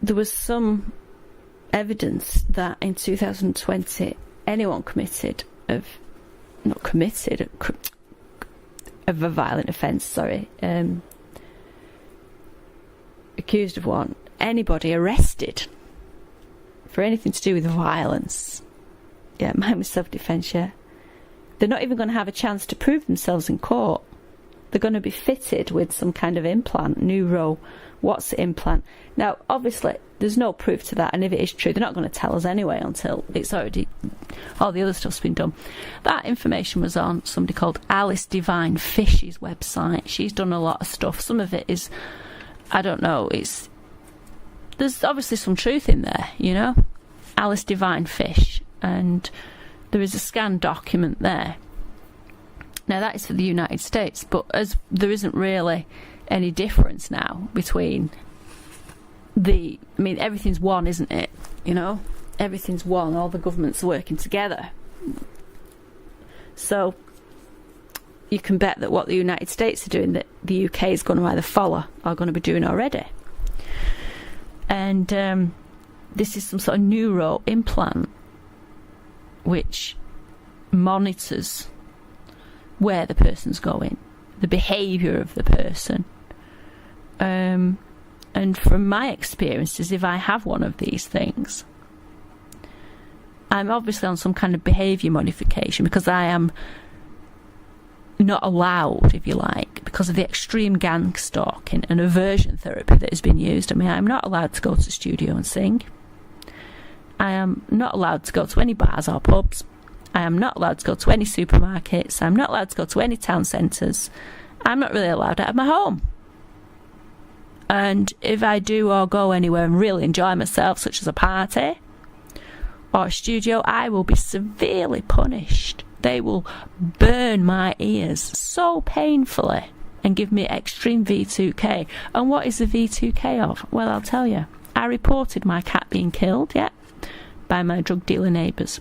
there was some evidence that in 2020 anyone of a violent offence, accused of one, anybody arrested for anything to do with violence, mine was self-defence, they're not even going to have a chance to prove themselves in court. They're going to be fitted with some kind of implant, what's the implant? Now, obviously, there's no proof to that, and if it is true, they're not going to tell us anyway until it's already, all the other stuff's been done. That information was on somebody called Alice Divine Fish's website. She's done a lot of stuff. Some of it is, I don't know, there's obviously some truth in there, Alice Divine Fish, and there is a scanned document there. Now, that is for the United States, but as there isn't really any difference now between everything's one, isn't it? Everything's one. All the governments are working together. So you can bet that what the United States are doing, that the UK is going to either follow or going to be doing already. And this is some sort of neuro implant which monitors where the person's going, the behaviour of the person. And from my experiences, if I have one of these things, I'm obviously on some kind of behaviour modification, because I am not allowed, if you like, because of the extreme gang stalking and aversion therapy that has been used. I'm not allowed to go to the studio and sing. I am not allowed to go to any bars or pubs. I am not allowed to go to any supermarkets. I'm not allowed to go to any town centres. I'm not really allowed out of my home. And if I do or go anywhere and really enjoy myself, such as a party or a studio, I will be severely punished. They will burn my ears so painfully and give me extreme V2K. And what is the V2K of? Well, I'll tell you. I reported my cat being killed, by my drug dealer neighbours.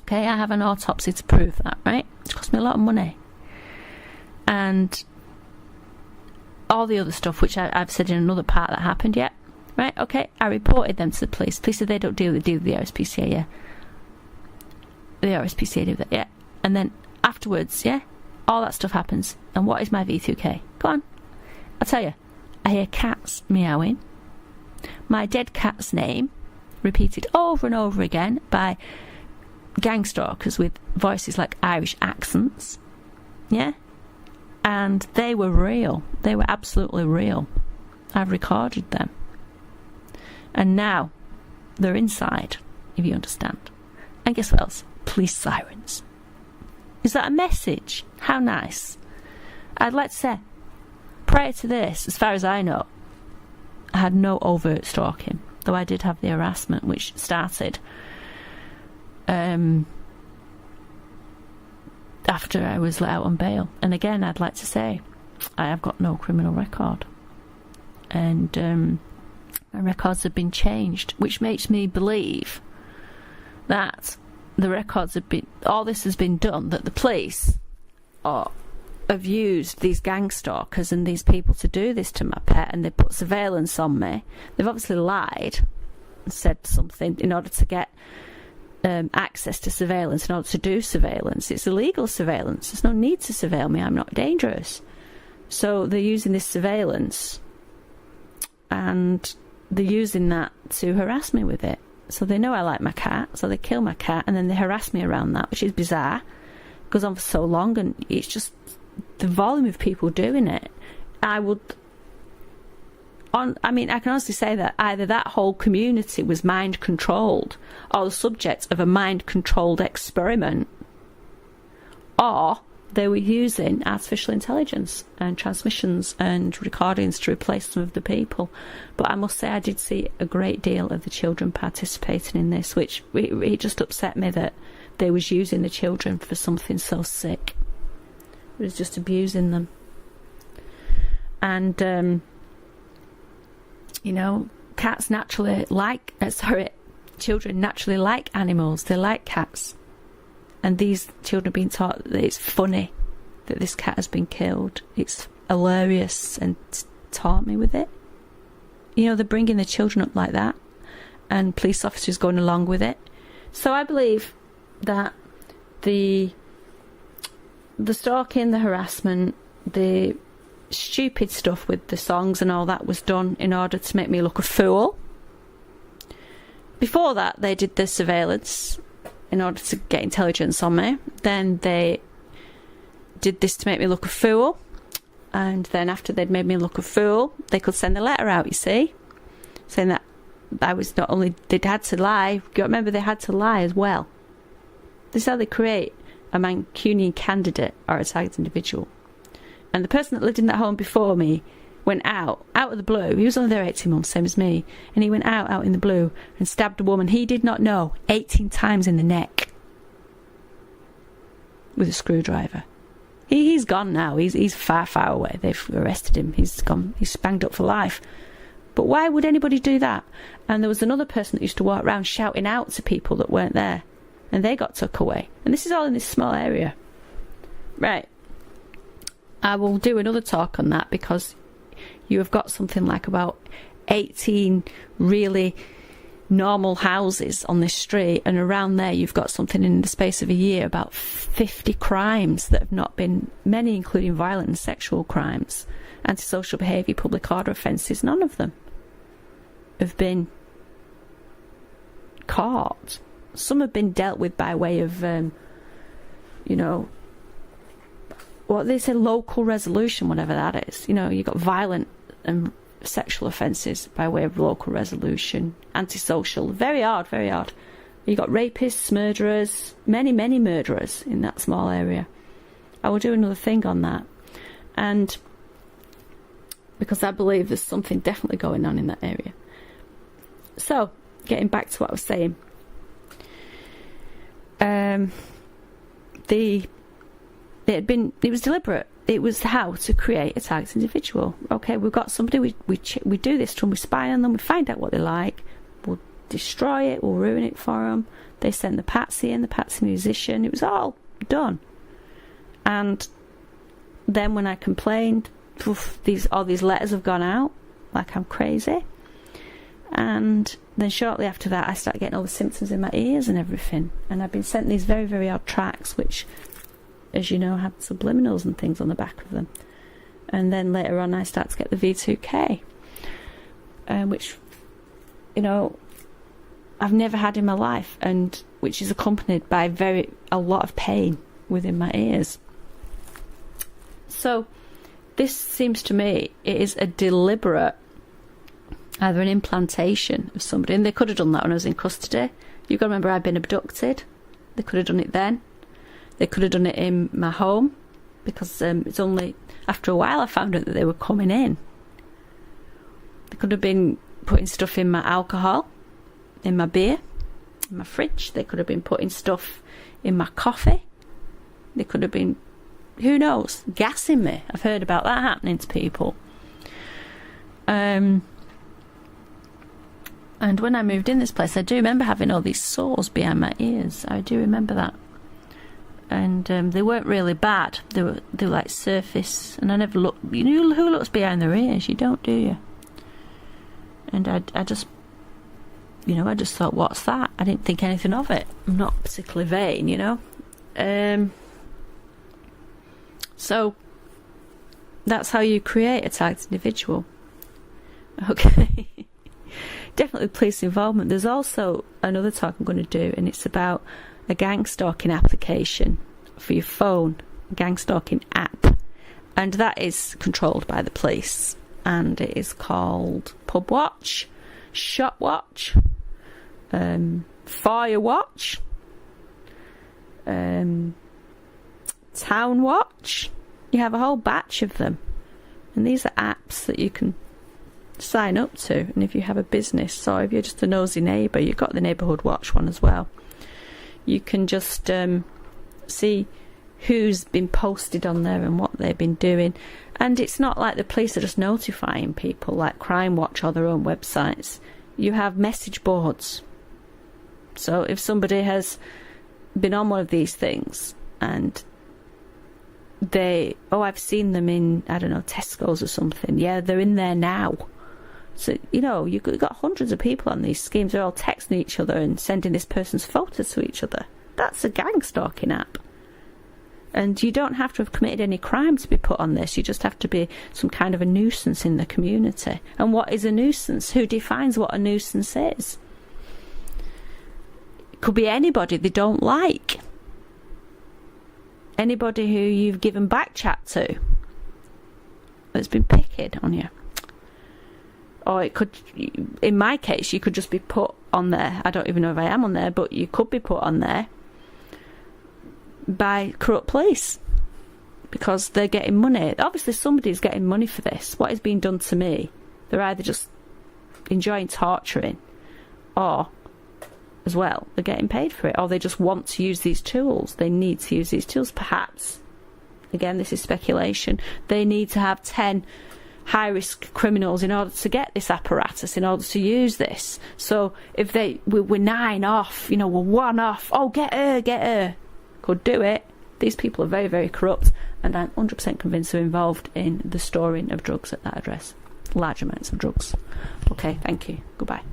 Okay, I have an autopsy to prove that, right? It cost me a lot of money. And all the other stuff, which I've said in another part that happened, right? Okay, I reported them to the police. Police said they don't deal with the RSPCA, The RSPCA do that, And then afterwards, all that stuff happens. And what is my V2K? Go on. I'll tell you. I hear cats meowing. My dead cat's name repeated over and over again by gang stalkers with voices like Irish accents. And they were real. They were absolutely real. I've recorded them. And now they're inside, if you understand. And guess what else? Police sirens. Is that a message? How nice. I'd like to say, prior to this, as far as I know, I had no overt stalking, though I did have the harassment, which started after I was let out on bail. And again, I'd like to say, I have got no criminal record. And my records have been changed, which makes me believe that the records have been, all this has been done, that the police have used these gang stalkers and these people to do this to my pet, and they put surveillance on me. They've obviously lied and said something in order to get access to surveillance, in order to do surveillance. It's illegal surveillance. There's no need to surveil me. I'm not dangerous. So they're using this surveillance, and they're using that to harass me with it. So they know I like my cat, so they kill my cat, and then they harass me around that, which is bizarre. It goes on for so long, and it's just the volume of people doing it. I can honestly say that either that whole community was mind controlled, or the subject of a mind controlled experiment, or they were using artificial intelligence and transmissions and recordings to replace some of the people. But I must say, I did see a great deal of the children participating in this, which it just upset me that they was using the children for something so sick. It was just abusing them. And cats naturally like children naturally like animals. They like cats. And these children are being taught that it's funny that this cat has been killed. It's hilarious, and taught me with it. they're bringing the children up like that, and police officers going along with it. So I believe that the stalking, the harassment, the stupid stuff with the songs and all that was done in order to make me look a fool. Before that, they did the surveillance in order to get intelligence on me. Then they did this to make me look a fool. And then after they'd made me look a fool, they could send a letter out, you see, saying that I was not only, they'd had to lie, you remember they had to lie as well. This is how they create a Mancunian candidate or a targeted individual. And the person that lived in that home before me went out of the blue. He was only there 18 months, same as me. And he went out in the blue and stabbed a woman he did not know 18 times in the neck with a screwdriver. He's gone now. He's far, far away. They've arrested him. He's gone. He's banged up for life. But why would anybody do that? And there was another person that used to walk around shouting out to people that weren't there. And they got took away. And this is all in this small area. Right. I will do another talk on that, because you have got something like about 18 really normal houses on this street, and around there you've got something in the space of a year, about 50 crimes that have not been, many including violent and sexual crimes, antisocial behaviour, public order offences. None of them have been caught. Some have been dealt with by way of what they say, local resolution, whatever that is. You've got violent and sexual offences by way of local resolution, antisocial, very odd, very odd. You've got rapists, murderers, many, many murderers in that small area. I will do another thing on that. And because I believe there's something definitely going on in that area. So, getting back to what I was saying. It was deliberate. It was how to create a targeted individual. Okay, we've got somebody, we do this to them, we spy on them, we find out what they like, we'll destroy it, we'll ruin it for them. They sent the patsy in, the patsy musician. It was all done. And then when I complained, all these letters have gone out like I'm crazy. And then shortly after that, I started getting all the symptoms in my ears and everything. And I've been sent these very, very odd tracks, which, as you know, had subliminals and things on the back of them. And then later on, I start to get the V2K, which, I've never had in my life, and which is accompanied by a lot of pain within my ears. So this seems to me, it is a deliberate, either an implantation of somebody, and they could have done that when I was in custody. You've got to remember, I'd been abducted. They could have done it then. They could have done it in my home, because it's only after a while I found out that they were coming in. They could have been putting stuff in my alcohol, in my beer, in my fridge. They could have been putting stuff in my coffee. They could have been, who knows, gassing me. I've heard about that happening to people. And when I moved in this place, I do remember having all these sores behind my ears. I do remember that. And they weren't really bad. They were like surface. And I never looked. You know who looks behind their ears? You don't, do you? And I just thought, what's that? I didn't think anything of it. I'm not particularly vain, So that's how you create a targeted individual. Okay. Definitely police involvement. There's also another talk I'm going to do, and it's about a gang stalking application for your phone, a gang stalking app, and that is controlled by the police, and it is called Pub Watch, Shop Watch, Fire Watch, Town Watch. You have a whole batch of them, and these are apps that you can sign up to. And if you have a business, or if you're just a nosy neighbour, you've got the Neighbourhood Watch one as well. You can just see who's been posted on there and what they've been doing. And it's not like the police are just notifying people like Crime Watch or their own websites. You have message boards. So if somebody has been on one of these things and I've seen them in, I don't know, Tesco's or something. Yeah, they're in there now. So, you know, you've got hundreds of people on these schemes. They're all texting each other and sending this person's photos to each other. That's a gang stalking app. And you don't have to have committed any crime to be put on this. You just have to be some kind of a nuisance in the community. And what is a nuisance? Who defines what a nuisance is? It could be anybody they don't like. Anybody who you've given back chat to that's been picking on you. Or it could, in my case, you could just be put on there. I don't even know if I am on there, but you could be put on there by corrupt police because they're getting money. Obviously somebody's getting money for this. What is being done to me? They're either just enjoying torturing, or as well they're getting paid for it, or they just want to use these tools. They need to use these tools. Perhaps, again, this is speculation, they need to have 10 high-risk criminals in order to get this apparatus, in order to use this. So if we're 9 off, you know, we're 1 off, oh, get her, could do it. These people are very, very corrupt, and I'm 100% convinced they're involved in the storing of drugs at that address. Large amounts of drugs. Okay, thank you. Goodbye.